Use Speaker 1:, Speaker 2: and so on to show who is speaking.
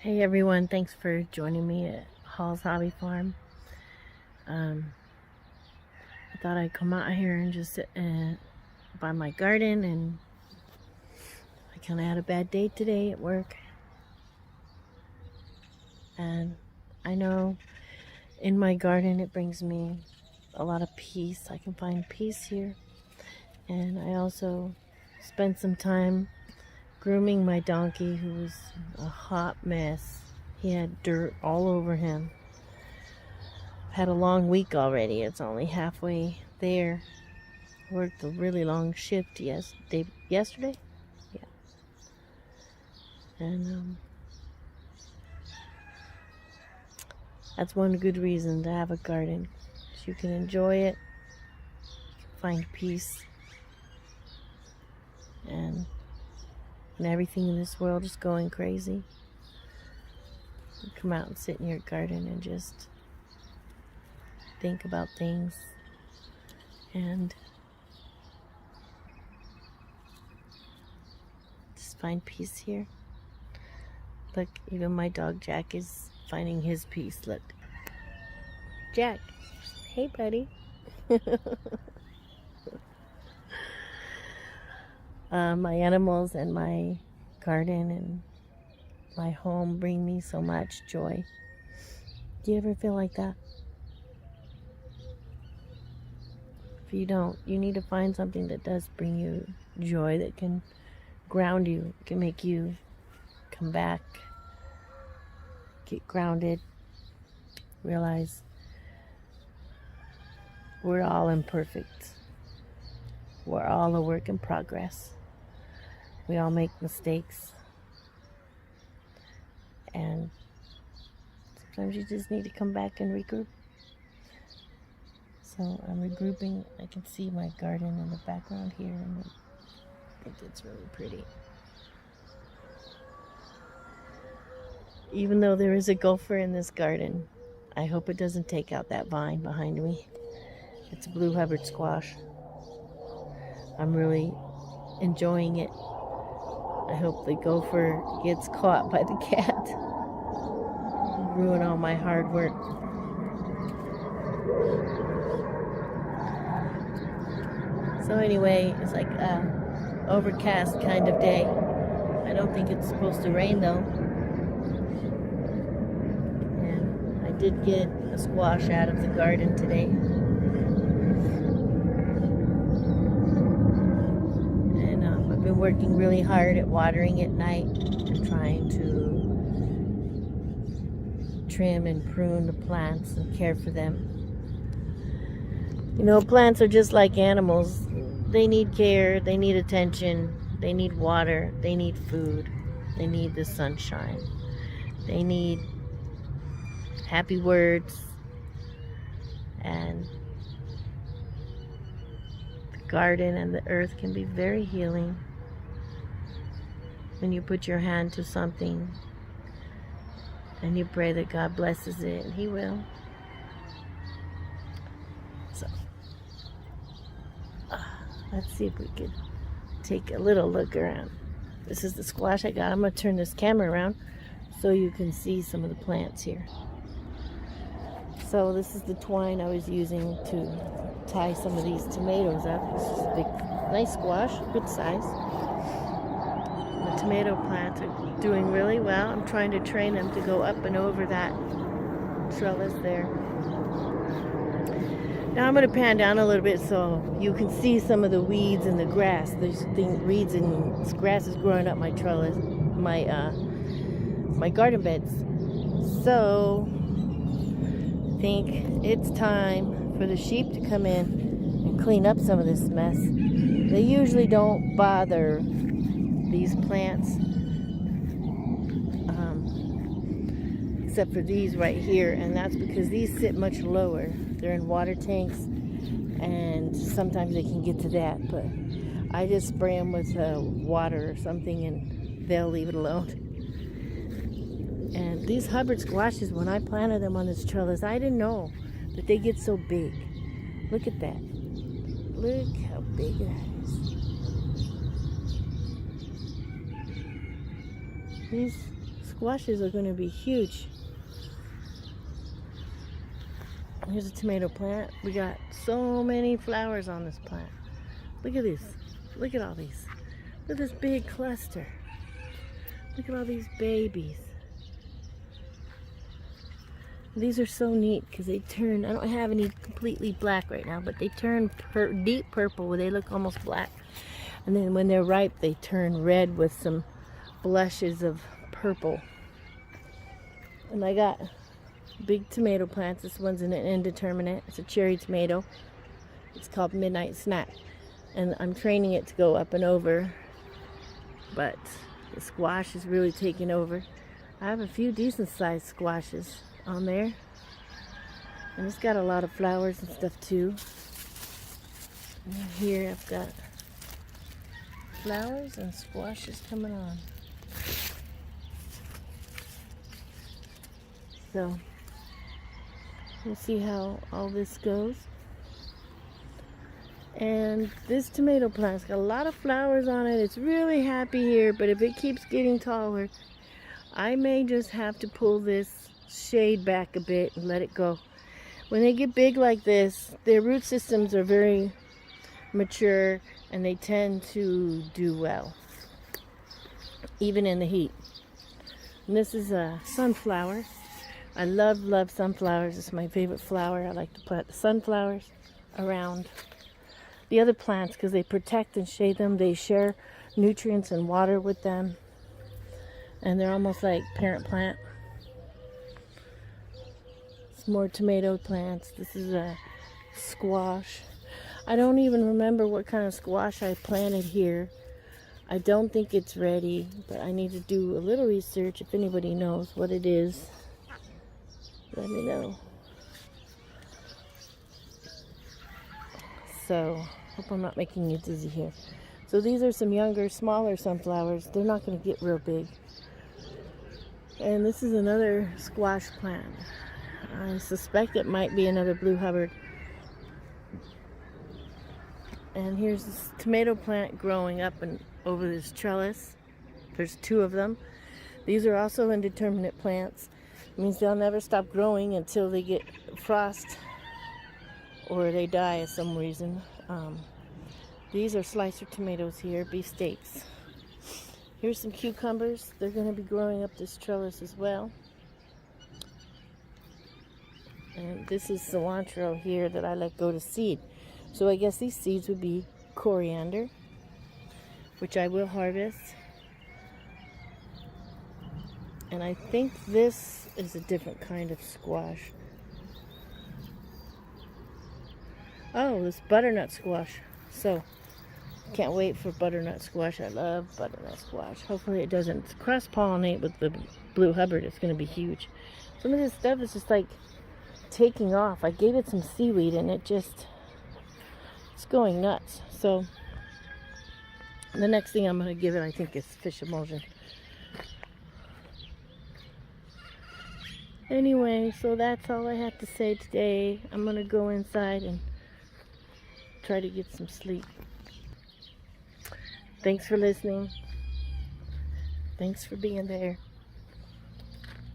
Speaker 1: Hey everyone, thanks for joining me at Hall's Hobby Farm. I thought I'd come out here and just sit by my garden, and I kind of had a bad day today at work. And I know in my garden it brings me a lot of peace. I can find peace here. And I also spent some time grooming my donkey, who was a hot mess. He had dirt all over him. Had a long week already. It's only halfway there. Worked a really long shift yesterday. Yeah. And that's one good reason to have a garden. You can enjoy it, you can find peace, and when everything in this world is going crazy, you come out and sit in your garden and just think about things and just find peace here. Look, even my dog Jack is finding his peace. Look, Jack, hey buddy. My animals and my garden and my home bring me so much joy. Do you ever feel like that? If you don't, you need to find something that does bring you joy, that can ground you, can make you come back, get grounded, realize we're all imperfect. We're all a work in progress. We all make mistakes. And sometimes you just need to come back and regroup. So I'm regrouping. I can see my garden in the background here, and I think it's really pretty. Even though there is a gopher in this garden, I hope it doesn't take out that vine behind me. It's a blue Hubbard squash. I'm really enjoying it. I hope the gopher gets caught by the cat. Ruin all my hard work. So anyway, it's like a overcast kind of day. I don't think it's supposed to rain though. And I did get a squash out of the garden today. I've been working really hard at watering at night and trying to trim and prune the plants and care for them. You know, plants are just like animals. They need care, they need attention, they need water, they need food, they need the sunshine, they need happy words, and the garden and the earth can be very healing. When you put your hand to something and you pray that God blesses it, and He will. So, let's see if we could take a little look around. This is the squash I got. I'm going to turn this camera around so you can see some of the plants here. So this is the twine I was using to tie some of these tomatoes up. This is a big, nice squash, good size. The tomato plants are doing really well. I'm trying to train them to go up and over that trellis there. Now I'm going to pan down a little bit so you can see some of the weeds and the grass. There's weeds and grass is growing up my trellis, my garden beds. So I think it's time for the sheep to come in and clean up some of this mess. They usually don't bother these plants, except for these right here, and that's because these sit much lower. They're in water tanks, and sometimes they can get to that, but I just spray them with water or something and they'll leave it alone. And these Hubbard squashes, when I planted them on this trellis, I didn't know that they get so big. Look at that. Look how big that is. These squashes are going to be huge. Here's a tomato plant. We got so many flowers on this plant. Look at this. Look at all these. Look at this big cluster. Look at all these babies. These are so neat because they turn, I don't have any completely black right now, but they turn deep purple where they look almost black. And then when they're ripe, they turn red with some blushes of purple. And I got big tomato plants. This one's an indeterminate. It's a cherry tomato. It's called Midnight Snack. And I'm training it to go up and over. But the squash is really taking over. I have a few decent sized squashes on there, and it's got a lot of flowers and stuff too. And here I've got flowers and squashes coming on. So we'll see how all this goes. And this tomato plant's got a lot of flowers on it. It's really happy here, but if it keeps getting taller, I may just have to pull this shade back a bit and let it go. When they get big like this, their root systems are very mature and they tend to do well, even in the heat. And this is a sunflower. I love sunflowers. It's my favorite flower. I like to plant the sunflowers around the other plants because they protect and shade them. They share nutrients and water with them, and they're almost like parent plant. More tomato plants. This is a squash. I don't even remember what kind of squash I planted here. I don't think it's ready, but I need to do a little research. If anybody knows what it is, let me know. So, hope I'm not making you dizzy here. So these are some younger, smaller sunflowers. They're not going to get real big. And this is another squash plant. I suspect it might be another Blue Hubbard. And here's this tomato plant growing up and over this trellis. There's two of them. These are also indeterminate plants. It means they'll never stop growing until they get frost or they die of some reason. These are slicer tomatoes here, beefsteaks. Here's some cucumbers. They're going to be growing up this trellis as well. And this is cilantro here that I let go to seed. So I guess these seeds would be coriander, which I will harvest. And I think this is a different kind of squash. Oh, this butternut squash. So, can't wait for butternut squash. I love butternut squash. Hopefully it doesn't cross-pollinate with the Blue Hubbard. It's going to be huge. Some of this stuff is just like taking off. I gave it some seaweed and it's going nuts. So the next thing I'm going to give it, I think, is fish emulsion. Anyway, so that's all I have to say today. I'm going to go inside and try to get some sleep. Thanks for listening. Thanks for being there.